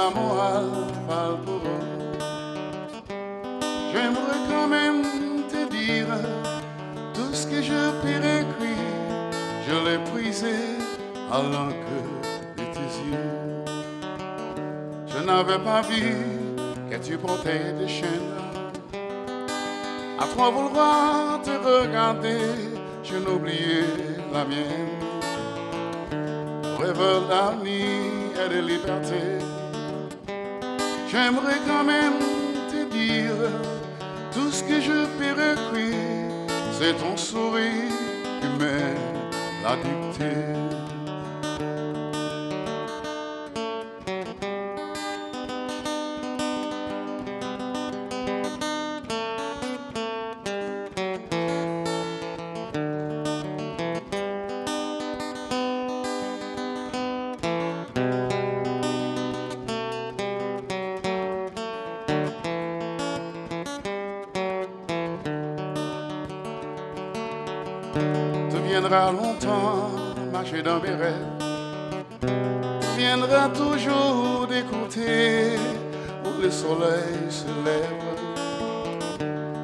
la morale parle pour eux. J'aimerais quand même te dire tout ce que je peux écrire. Je l'ai prisé à l'encre de tes yeux. Je n'avais pas vu que tu portais des chaînes. À trop vouloir te regarder, je n'oubliais la mienne. Rêveur d'avenir et de liberté, j'aimerais quand même te dire tout ce que je peux écrire. C'est ton sourire qui m'aide la dictée. Tu viendras longtemps marcher dans mes rêves. Tu viendras toujours d'écouter où le soleil se lève.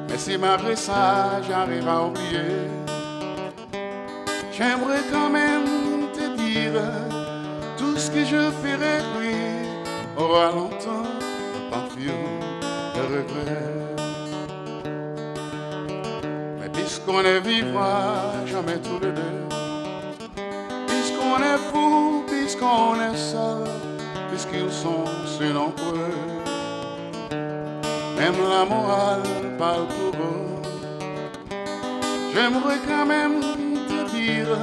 Mais si malgré ça j'arrive à oublier, j'aimerais quand même te dire tout ce que je peux écrire. Aura longtemps le parfum de regret. Puisqu'on est vivra jamais tous les deux, puisqu'on est fou, puisqu'on est seul, puisqu'ils sont si nombreux, même la morale parle pour eux. J'aimerais quand même te dire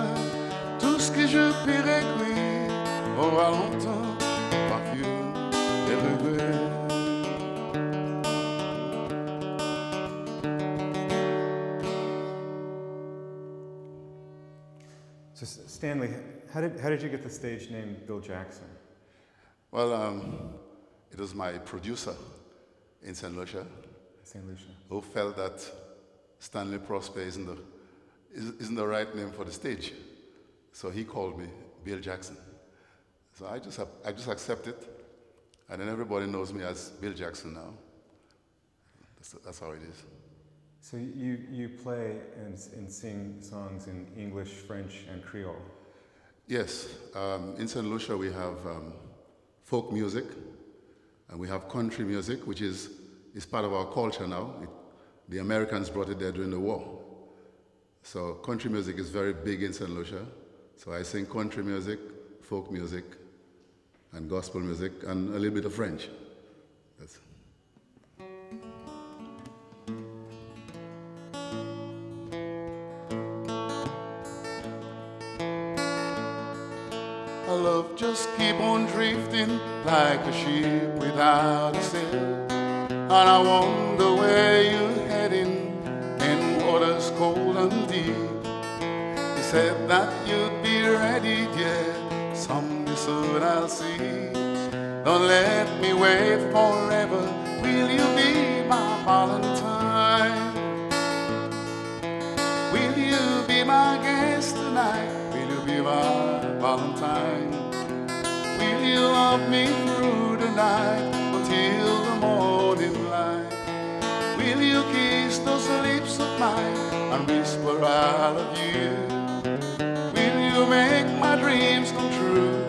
tout ce que je peux écrire. Aura longtemps parfum des regrets. So Stanley, how did you get the stage name Bill Jackson? Well, it was my producer in St. Lucia, who felt that Stanley Prosper isn't the right name for the stage. So he called me Bill Jackson. So I just accepted, and then everybody knows me as Bill Jackson now. That's how it is. So you play and sing songs in English, French, and Creole? Yes. In St. Lucia we have folk music, and we have country music, which is part of our culture now. The Americans brought it there during the war. So country music is very big in St. Lucia. So I sing country music, folk music, and gospel music, and a little bit of French. That's love just keep on drifting like a ship without a sail, and I wonder where you're heading in waters cold and deep. You said that you'd be ready, dear, someday soon I'll see. Don't let me wait forever, will you be my Valentine? Will you be my guest tonight? Will you be my Valentine? Will you love me through the night until the morning light? Will you kiss those lips of mine and whisper I love you? Will you make my dreams come true?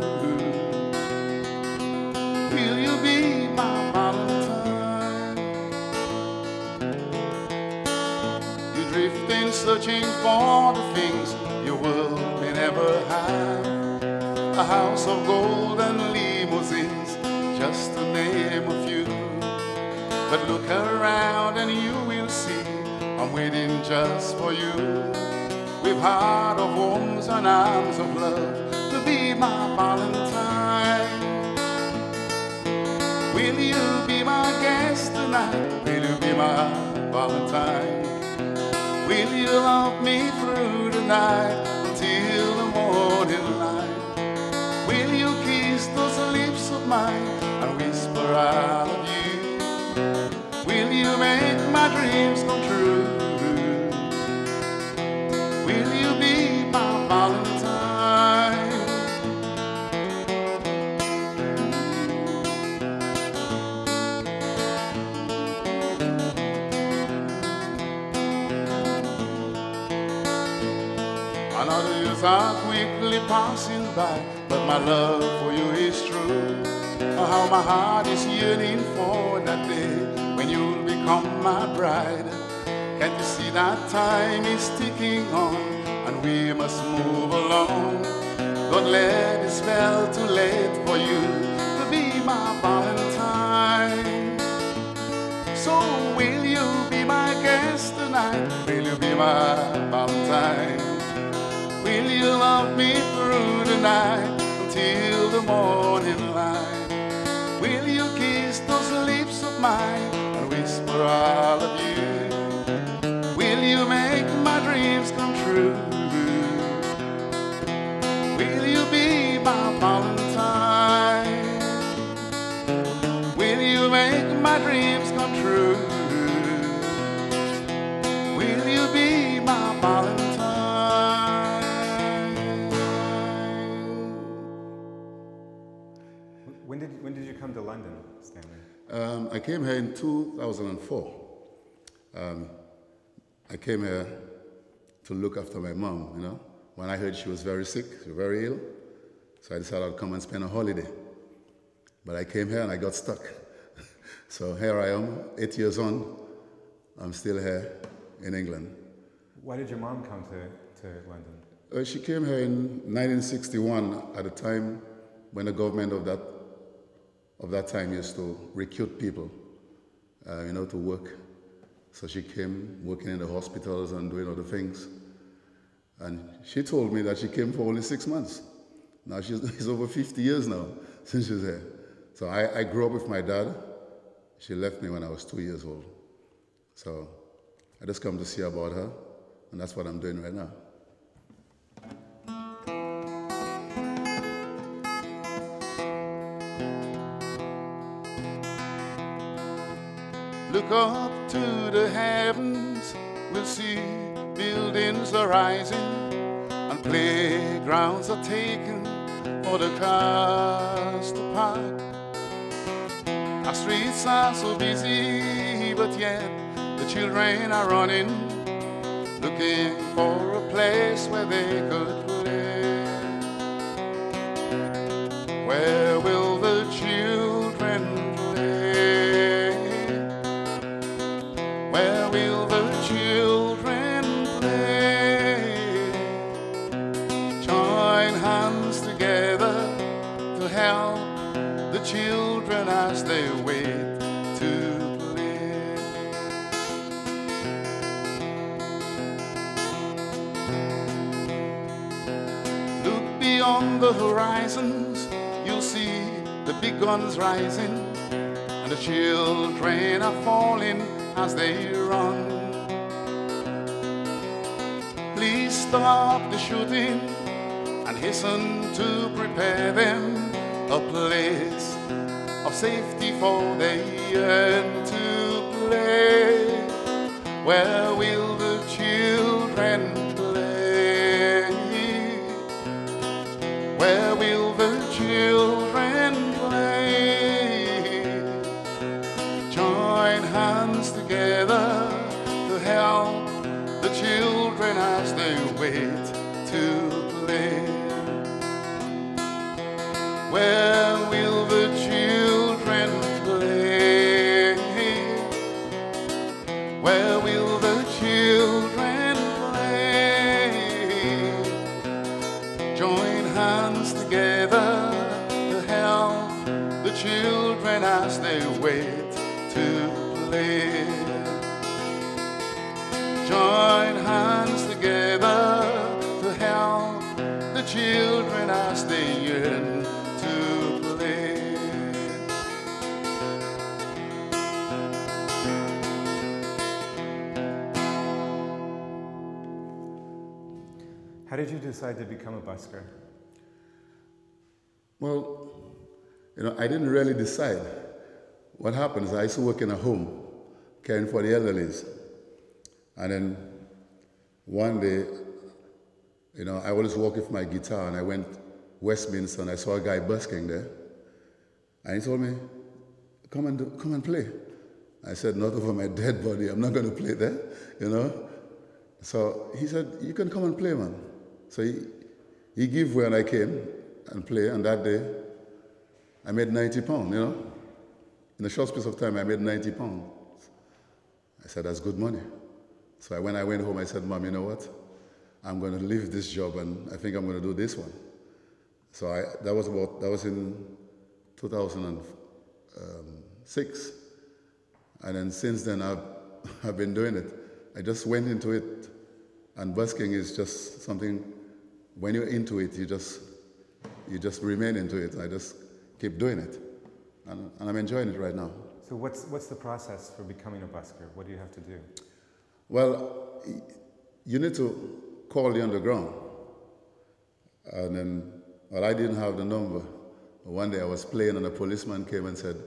Will you be my Valentine? You drifting, searching for the things your world may never have. A house of gold and limousines, just to name a few. But look around and you will see I'm waiting just for you. With heart of homes and arms of love to be my Valentine. Will you be my guest tonight? Will you be my Valentine? Will you love me through the night until the morning light? Will you kiss those lips of mine and whisper I love you? Will you make my dreams come true? Will you be my Valentine? years are quickly passing by, but my love for you is true. Oh, how my heart is yearning for that day when you'll become my bride. Can't you see that time is ticking on, and we must move along? Don't let it spell too late for you to be my Valentine. So will you be my guest tonight? Will you be my Valentine? Will you love me through the night until the morning light? Will you kiss those lips of mine and whisper I love you? Will you make my dreams come true? Will you be my Valentine? Will you make my dreams come true? Will you be my Valentine? When did you come to London, Stanley? I came here in 2004. I came here to look after my mom, you know. When I heard she was very sick, she was very ill, so I decided I'd come and spend a holiday. But I came here and I got stuck. So here I am, 8 years on, I'm still here in England. Why did your mom come to London? She came here in 1961 at a time when the government of that time used to recruit people, you know, to work. So she came working in the hospitals and doing other things. And she told me that she came for only 6 months. Now it's over 50 years now since she's here. So I grew up with my dad. She left me when I was 2 years old. So I just come to see about her, and that's what I'm doing right now. Look up to the heavens, we'll see buildings are rising and playgrounds are taken for the cars to park. Our streets are so busy, but yet the children are running, looking for a place where they could play. Where will the children play? Where will the children play? Join hands together to help the children as they wait to play. Look beyond the horizons, you'll see the big guns rising, and the children are falling as they run. Please stop the shooting and hasten to prepare them a place of safety for they yearn to play. Where will the children play? Where will the children play? Join hands together to help the children as they wait to play. Where will the children play? Where will the children play? Join hands together to help the children as they wait to play. Join hands together to help the children as they yearn to play. How did you decide to become a busker? Well, you know, I didn't really decide. What happened is I used to work in a home, caring for the elderlies. And then one day, you know, I always walk with my guitar, and I went Westminster, and I saw a guy busking there. And he told me, come and play. I said, not over my dead body, I'm not going to play there, you know. So he said, you can come and play, man. So he gave way and I came and played, and that day I made 90 pounds, you know. In a short space of time, I made 90 pounds. I said, that's good money. So when I went home, I said, Mom, you know what? I'm going to leave this job and I think I'm going to do this one. So that was in 2006. And then since then, I've been doing it. I just went into it, and busking is just something, when you're into it, you just remain into it. I just keep doing it. And I'm enjoying it right now. So what's the process for becoming a busker? What do you have to do? Well, you need to call the underground. And then, well, I didn't have the number. One day I was playing and a policeman came and said,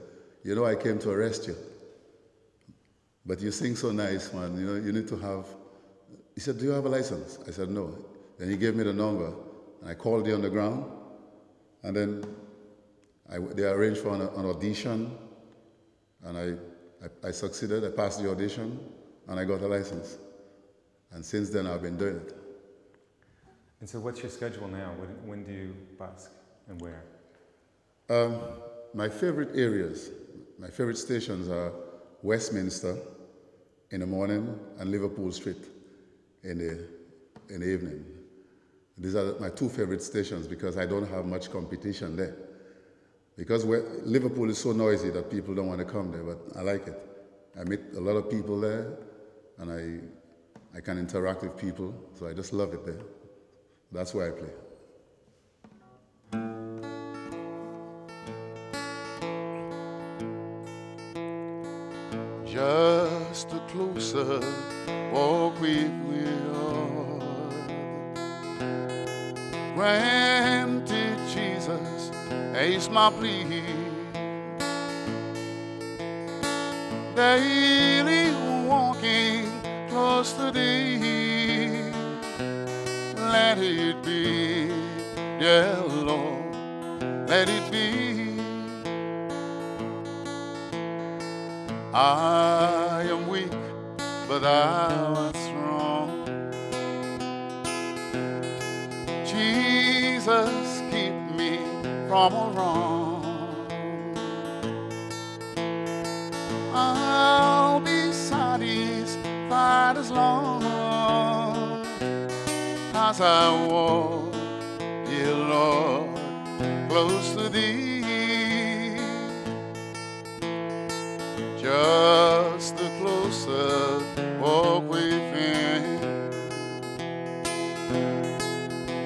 you know, I came to arrest you. But you sing so nice, man. You know, you need to have... He said, do you have a license? I said, no. Then he gave me the number. And I called the underground. And then they arranged for an audition. And I succeeded. I passed the audition. And I got a license. And since then, I've been doing it. And so what's your schedule now? When do you busk and where? My favorite areas, my favorite stations are Westminster in the morning and Liverpool Street in the evening. These are my two favorite stations because I don't have much competition there. Because Liverpool is so noisy that people don't want to come there, but I like it. I meet a lot of people there, and I can interact with people, so I just love it there. That's where I play. Just a closer walk with God. Granted, Jesus is my plea. Daily walking close to Thee. Let it be, dear Lord, let it be. I am weak, but Thou art strong. Jesus, keep me from all wrong. I'll be satisfied as long as I walk, dear Lord, close to Thee. Just a closer walk with Him.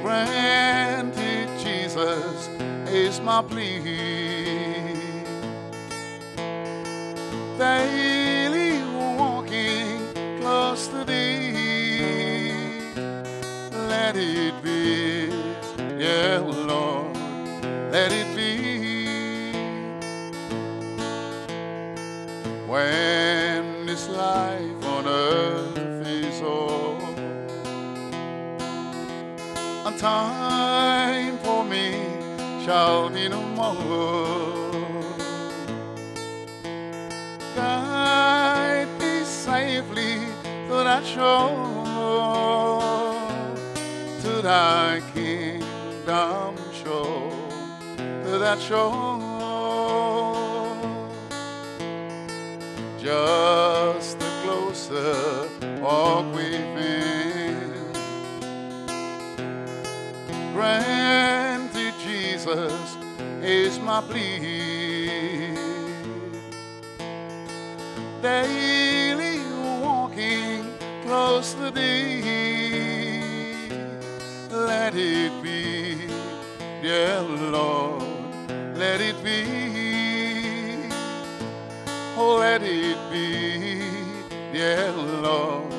Granted, Jesus is my plea. Daily walking close to Thee. Let it be, yeah, Lord, let it be. When this life on earth is o'er, and time for me shall be no more, guide me safely to that shore, to Thy kingdom shore, to that shore. Just a closer walk with Him. Granted, Jesus is my plea. Daily walking close to Thee. Let it be, dear Lord, let it be. Oh, let it be, dear Lord,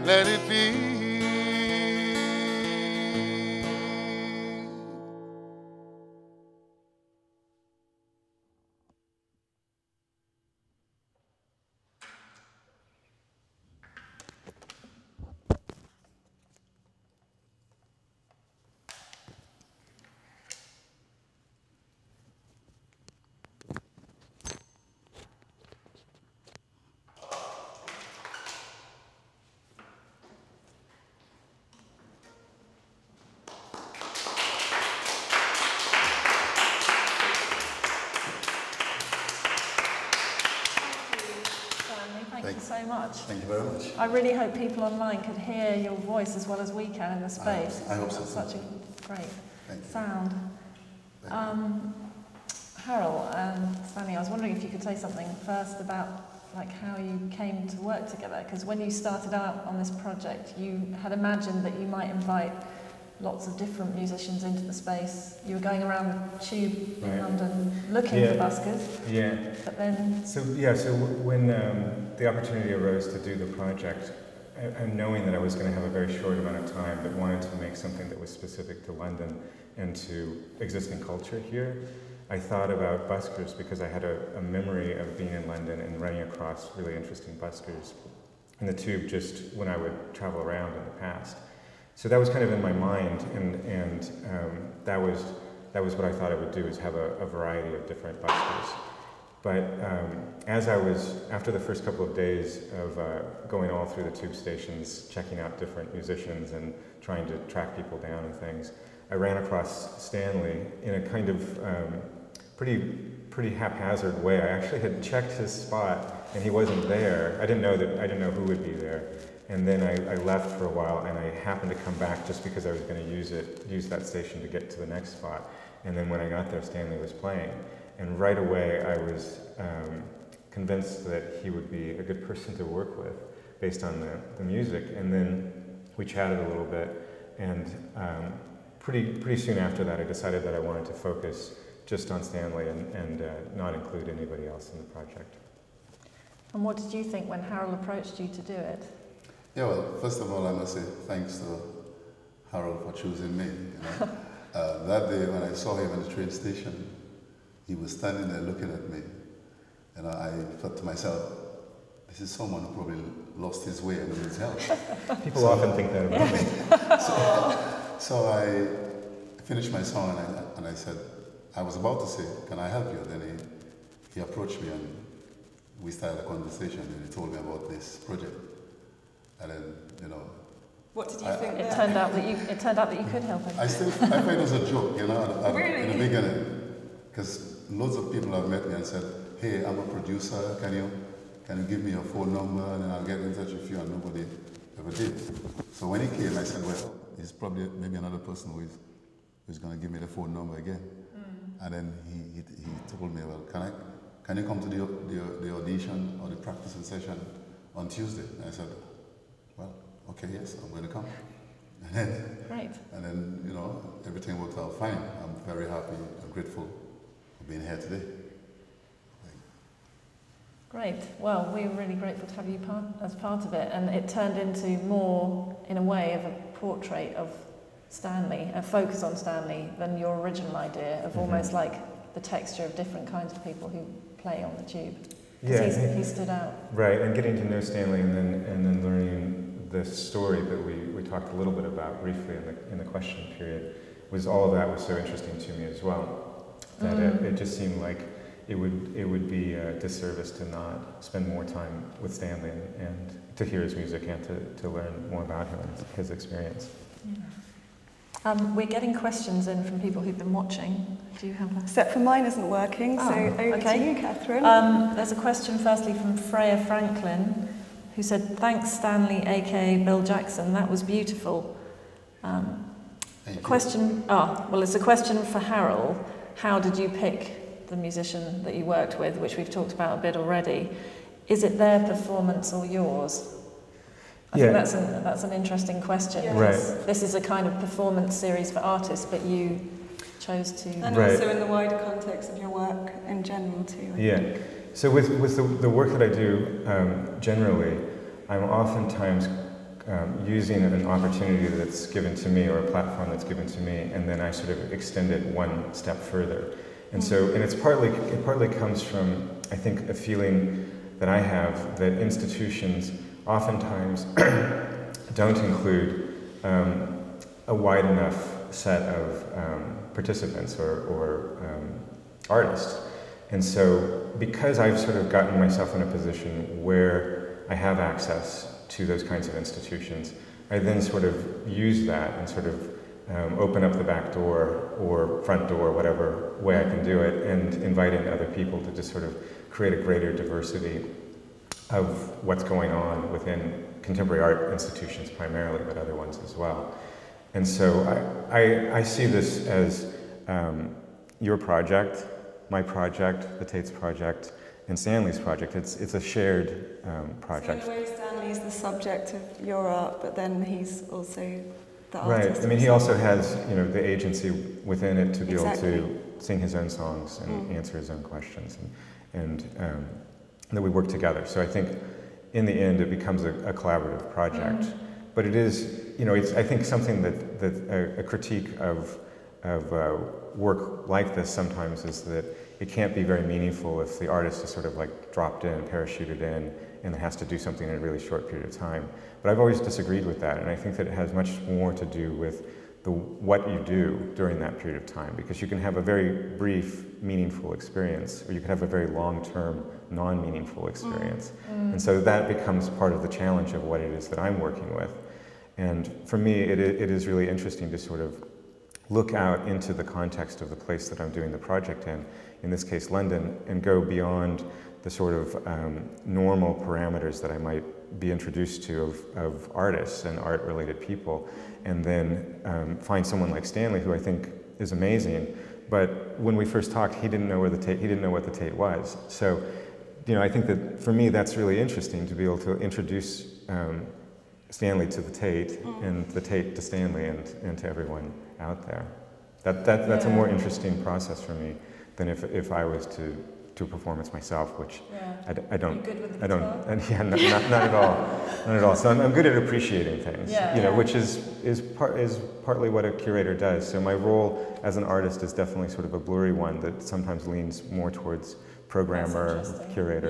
let it be. you so much. Thank you very much. I really hope people online could hear your voice as well as we can in the space. I hope so. It's such a great sound. Harrell and Stanley, I was wondering if you could say something first about like how you came to work together, because when you started out on this project, you had imagined that you might invite lots of different musicians into the space. You were going around the tube in London looking for buskers. Yeah. But then... So when the opportunity arose to do the project, and knowing that I was going to have a very short amount of time, but wanted to make something that was specific to London and to existing culture here, I thought about buskers because I had a memory of being in London and running across really interesting buskers in the tube just when I would travel around in the past. So that was kind of in my mind, and that was what I thought I would do, is have a variety of different buskers. But after the first couple of days of going all through the tube stations, checking out different musicians and trying to track people down and things, I ran across Stanley in a kind of pretty haphazard way. I actually had checked his spot and he wasn't there. I didn't know who would be there. And then I left for a while, and I happened to come back just because I was going to use that station to get to the next spot. And then when I got there, Stanley was playing. And right away I was convinced that he would be a good person to work with based on the music. And then we chatted a little bit, and pretty soon after that I decided that I wanted to focus just on Stanley and not include anybody else in the project. And what did you think when Harrell approached you to do it? Yeah, well, first of all, I must say thanks to Harrell for choosing me. You know? That day when I saw him at the train station, he was standing there looking at me. And I thought to myself, this is someone who probably lost his way and needs help. People often think that about me. So I finished my song, and I said, I was about to say, can I help you? Then he approached me, and we started a conversation, and he told me about this project. And then, you know... What did you think? It turned out that you could help him. I thought it was a joke, you know, really? In the beginning. Because loads of people have met me and said, hey, I'm a producer, can you give me your phone number and then I'll get in touch with you, and nobody ever did. So when he came, I said, well, he's probably maybe another person who's going to give me the phone number again. And then he told me, well, can you come to the audition or the practicing session on Tuesday? And I said, well, okay, yes, I'm going to come. And then, you know, everything worked out fine. I'm very happy and grateful for being here today. Great. Well, we're really grateful to have you as part of it, and it turned into more, in a way, of a portrait of Stanley, a focus on Stanley, than your original idea of almost like the texture of different kinds of people who play on the tube. Because he stood out. Right, and getting to know Stanley and then learning the story that we talked a little bit about briefly in the question period, all of that was so interesting to me as well, that it just seemed like it would be a disservice to not spend more time with Stanley and to hear his music and to learn more about him and his experience. We're getting questions in from people who've been watching. Do you have that? Except for mine isn't working, so over to you, Catherine. There's a question firstly from Freya Franklin, who said, thanks Stanley, aka Bill Jackson, that was beautiful. It's a question for Harrell. How did you pick the musician that you worked with, which we've talked about a bit already? Is it their performance or yours? I think that's an interesting question. Yes. Right. This is a kind of performance series for artists, but you chose to... And also in the wider context of your work in general too, I think. So with the work that I do, generally, I'm oftentimes using an opportunity that's given to me or a platform that's given to me, and then I sort of extend it one step further. And it partly comes from, I think, a feeling that I have that institutions oftentimes don't include a wide enough set of participants or artists. And so because I've sort of gotten myself in a position where I have access to those kinds of institutions, I then sort of use that and sort of open up the back door or front door, whatever way I can do it, and invite in other people to just sort of create a greater diversity what's going on within contemporary art institutions primarily, but other ones as well. And so I see this as your project, my project, the Tate's project, and Stanley's project. It's a shared project. So in a way, Stanley's the subject of your art, but then he's also the Right. artist. I mean, he also has, you know, the agency within it to be able Exactly. to sing his own songs and answer his own questions, and that we work together. So I think, in the end, it becomes a collaborative project. But it is, you know, it's, I think something that a critique of work like this sometimes is that it can't be very meaningful if the artist is sort of like dropped in, parachuted in, and has to do something in a really short period of time. But I've always disagreed with that, and I think that it has much more to do with what you do during that period of time, because you can have a very brief, meaningful experience, or you can have a very long-term, non-meaningful experience. And so that becomes part of the challenge of what it is that I'm working with. And for me, it is really interesting to sort of look out into the context of the place that I'm doing the project in this case London, and go beyond the sort of normal parameters that I might be introduced to of artists and art-related people, and then find someone like Stanley, who I think is amazing. But when we first talked, he didn't know what the Tate was. So, you know, I think that for me, that's really interesting to be able to introduce Stanley to the Tate, and the Tate to Stanley, and to everyone out there. That's a more interesting process for me than if I was to do a performance myself, which I don't. Are you good with the I don't. guitar? And yeah, not at all. Not at all. So I'm good at appreciating things. You know, which is partly what a curator does. So my role as an artist is definitely sort of a blurry one that sometimes leans more towards programmer, curator,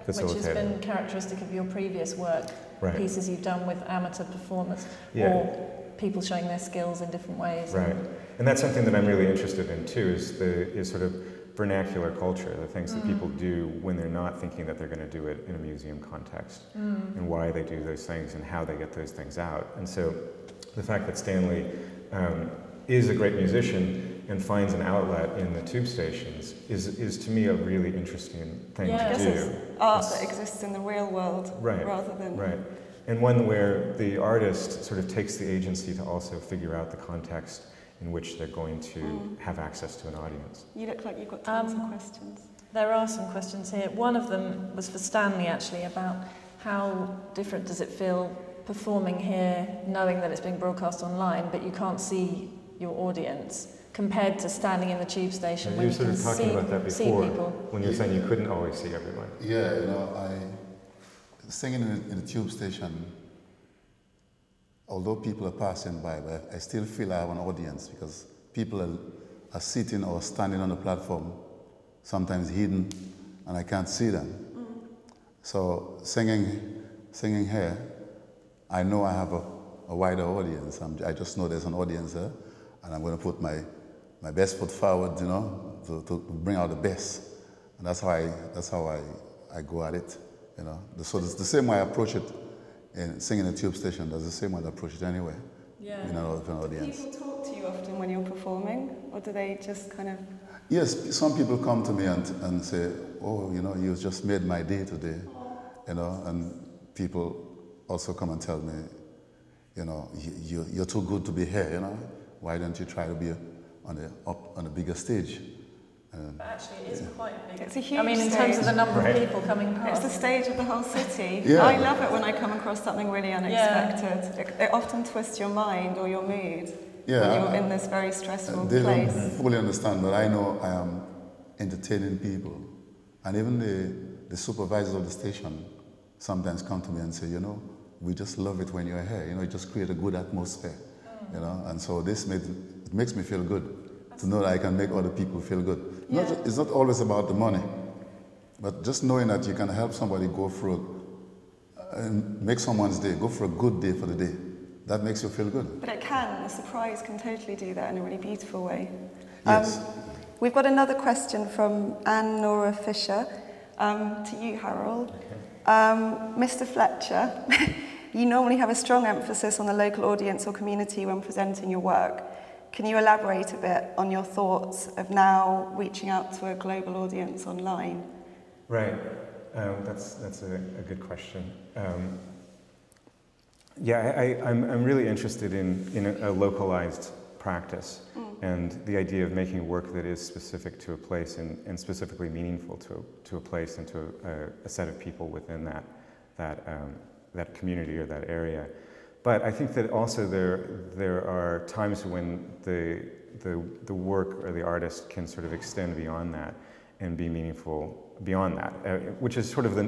facilitator. Which has been characteristic of your previous work, pieces you've done with amateur performers, or people showing their skills in different ways. Right, and that's something that I'm really interested in too, is sort of vernacular culture, the things that people do when they're not thinking that they're going to do it in a museum context, and why they do those things and how they get those things out. And so the fact that Stanley is a great musician and finds an outlet in the tube stations is to me a really interesting thing to do. It's art that exists in the real world rather than... Right. And one where the artist sort of takes the agency to also figure out the context in which they're going to have access to an audience. You look like you've got tons of questions. There are some questions here. One of them was for Stanley, actually, about how different does it feel performing here, knowing that it's being broadcast online, but you can't see your audience, compared to standing in the tube station when you can see people. You were sort of talking about that before, when you were saying you couldn't always see everyone. Yeah, you know, singing in the tube station, although people are passing by, but I still feel I have an audience, because people are sitting or standing on the platform, sometimes hidden, and I can't see them. So singing here, I know I have a wider audience. I just know there's an audience there, and I'm going to put my best foot forward, you know, to bring out the best. And that's how I go at it, you know. So it's the same way I approach it in singing in a tube station. That's the same way I approach it anyway. Yeah. You know, an audience. Do people talk to you often when you're performing, or do they just kind of? Yes, some people come to me and say, "Oh, you know, you just made my day today," you know. And people also come and tell me, you know, you're too good to be here, you know. Why don't you try to be on a bigger stage? But actually, it is quite big. It's a huge I mean, in terms of the number of people coming past. It's the stage of the whole city. Yeah. I love it when I come across something really unexpected. It often twists your mind or your mood when you're in this very stressful they place. Don't fully understand, but I know I am entertaining people. And even the supervisors of the station sometimes come to me and say, you know, we just love it when you're here. You know, you just create a good atmosphere. You know, and so it makes me feel good to know that I can make other people feel good. Yeah. It's not always about the money, but just knowing that you can help somebody go through and make someone's day, go for a good day for the day. That makes you feel good. But it can. A surprise can totally do that in a really beautiful way. Yes. We've got another question from Anne Nora Fisher to you, Harrell. Okay. Mr. Fletcher, you normally have a strong emphasis on the local audience or community when presenting your work. Can you elaborate a bit on your thoughts of now reaching out to a global audience online? Right. That's a good question. I'm really interested in a localized practice and the idea of making work that is specific to a place and specifically meaningful to a place and to a set of people within that community or that area. But I think that also there are times when the work or the artist can sort of extend beyond that and be meaningful beyond that, which is sort of the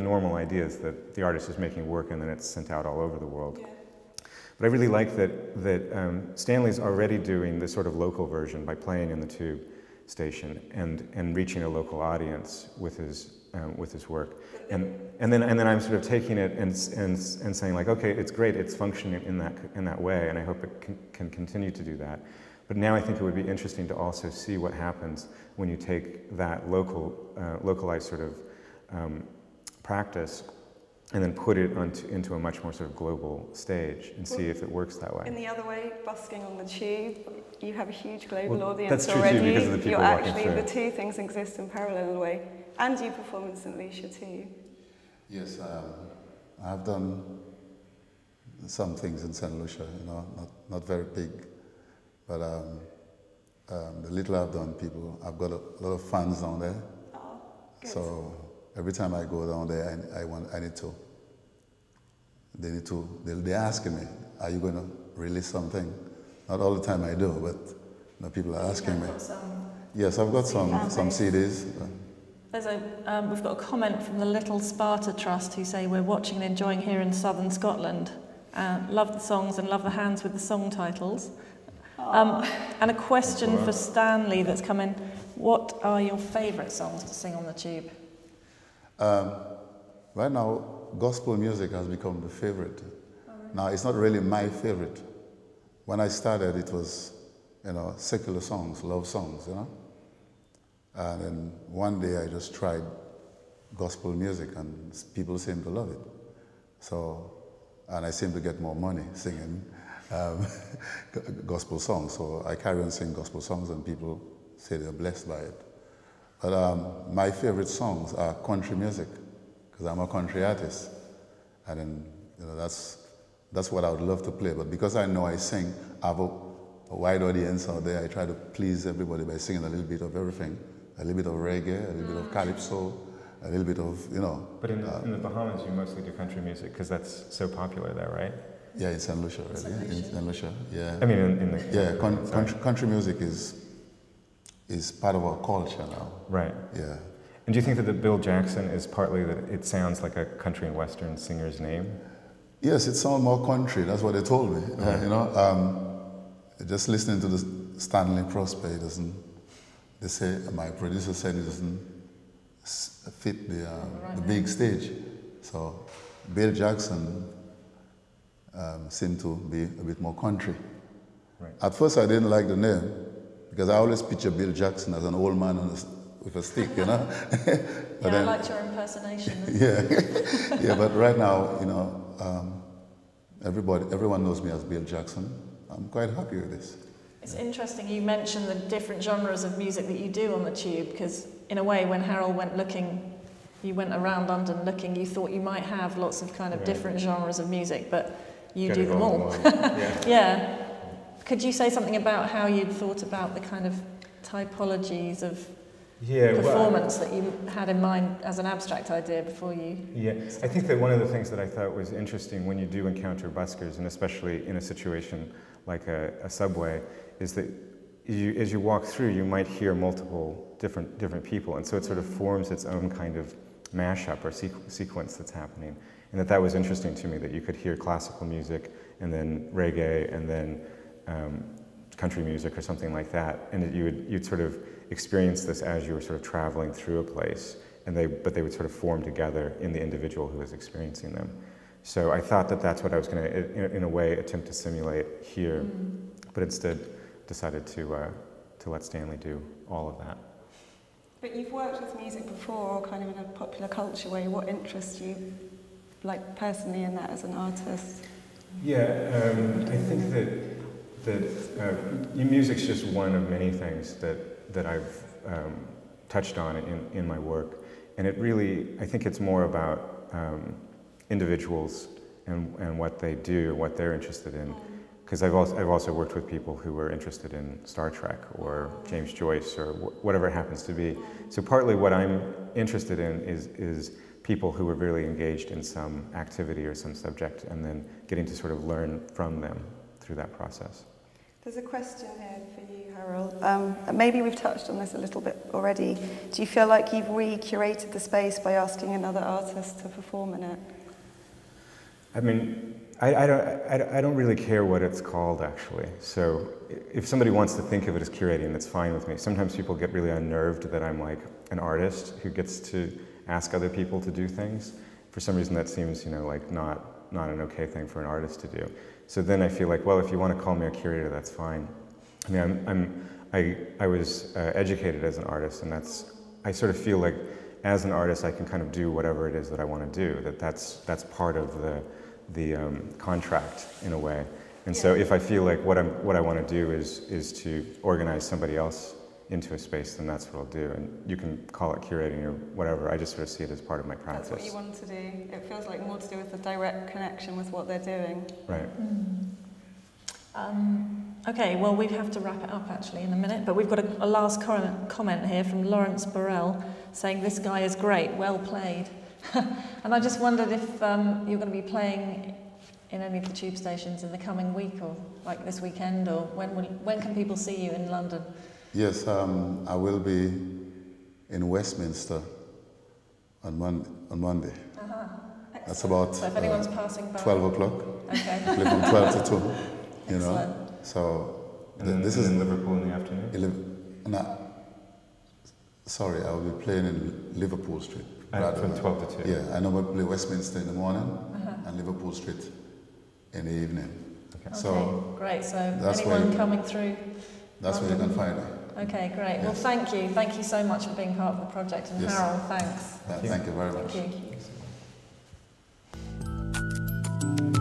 normal idea is that the artist is making work and then it's sent out all over the world. Yeah. But I really like that Stanley's already doing this sort of local version by playing in the Tube station and reaching a local audience with his work, and then I'm sort of taking it and saying like, okay, it's great, it's functioning in that way, and I hope it can continue to do that. But now I think it would be interesting to also see what happens when you take that localized sort of practice and then put it into a much more sort of global stage and see if it works that way. In the other way, busking on the Tube, you have a huge global audience that's true already. Too, because of the people You're actually, through. the two things exist in parallel in a way. And you perform in St. Lucia too. Yes, I've done some things in St. Lucia, not very big. But the little I've done, I've got a lot of fans down there. Oh, good. So every time I go down there, they're asking me, are you going to release something? Not all the time I do, but people are asking me. Yes, I've got some CDs. We've got a comment from the Little Sparta Trust who say we're watching and enjoying here in southern Scotland. Love the songs and love the hands with the song titles. And a question for Stanley that's come in. What are your favourite songs to sing on the Tube? Right now, gospel music has become the favourite. Now, it's not really my favourite. When I started, it was, secular songs, love songs, And then one day I just tried gospel music and people seem to love it. So, and I seem to get more money singing gospel songs. So I carry on singing gospel songs and people say they're blessed by it. But my favorite songs are country music because I'm a country artist. And then, that's what I would love to play. But because I know I sing, I have a wide audience out there. I try to please everybody by singing a little bit of everything. A little bit of reggae, a little bit of calypso, a little bit of, But in the Bahamas, you mostly do country music because that's so popular there, right? Yeah, in St. Lucia, really. In St. Lucia, yeah. I mean, country music is part of our culture now. Right. Yeah. And do you think that Bill Jackson is partly that it sounds like a country and western singer's name? Yes, it sounds more country. That's what they told me. Just listening to the Stanley Crosby doesn't. They say my producer said it doesn't fit the big stage. So Bill Jackson seemed to be a bit more country. Right. At first, I didn't like the name because I always picture Bill Jackson as an old man with a stick, But yeah, I liked your impersonation. Yeah, but right now, everyone knows me as Bill Jackson. I'm quite happy with this. It's interesting you mentioned the different genres of music that you do on the Tube, because in a way, when Harrell went looking, you went around London looking, you thought you might have lots of kind of different genres of music, but you do them all. Yeah. Could you say something about how you'd thought about the kind of typologies of performance that you had in mind as an abstract idea before you... Yeah, I think that one of the things that I thought was interesting when you do encounter buskers, and especially in a situation like a subway, is that as you walk through, you might hear multiple different people, and so it sort of forms its own kind of mashup or sequence that's happening. And that was interesting to me, that you could hear classical music, and then reggae, and then country music or something like that, and you'd sort of experience this as you were sort of traveling through a place, but they would sort of form together in the individual who was experiencing them. So I thought that that's what I was going to, in a way, attempt to simulate here, but instead decided to let Stanley do all of that. But you've worked with music before, kind of in a popular culture way. What interests you, like personally, in that as an artist? Yeah, I think that music's just one of many things that I've touched on in my work, And it really, I think it's more about individuals and what they do, what they're interested in. Because I've also worked with people who were interested in Star Trek or James Joyce or whatever it happens to be. So partly what I'm interested in is people who are really engaged in some activity or some subject, and then getting to sort of learn from them through that process. There's a question here for you, Harrell. Maybe we've touched on this a little bit already. Do you feel like you've re-curated the space by asking another artist to perform in it? I mean, I don't really care what it's called, actually. So if somebody wants to think of it as curating, that's fine with me. Sometimes people get really unnerved that I'm like an artist who gets to ask other people to do things. For some reason, that seems, you know, like not an okay thing for an artist to do. So then I feel like, well, if you want to call me a curator, that's fine. I mean, I was educated as an artist, and I sort of feel like as an artist, I can kind of do whatever it is that I want to do. That's part of the contract in a way. And so if I feel like what I want to do is to organize somebody else into a space, then that's what I'll do. And you can call it curating or whatever. I just sort of see it as part of my practice. That's what you want to do. It feels like more to do with the direct connection with what they're doing. Right. Okay, well, we have to wrap it up actually in a minute, but we've got a last comment here from Lawrence Burrell saying, "This guy is great, well played." And I just wondered if you're going to be playing in any of the tube stations in the coming week, or like this weekend, or when can people see you in London? Yes, I will be in Westminster on Monday. That's about so if anyone's passing by, 12 o'clock. Okay. Play from 12 to 2. You Excellent. know, so this is in Liverpool in the afternoon. Sorry, I will be playing in Liverpool Street. From 12 to 2. Yeah, I normally play Westminster in the morning and Liverpool Street in the evening. Okay. So great. So that's anyone coming through? That's where you can find me. Okay, great. Yes. Well, thank you so much for being part of the project, and Yes. Harrell, thanks. Thank you very much. Thank you.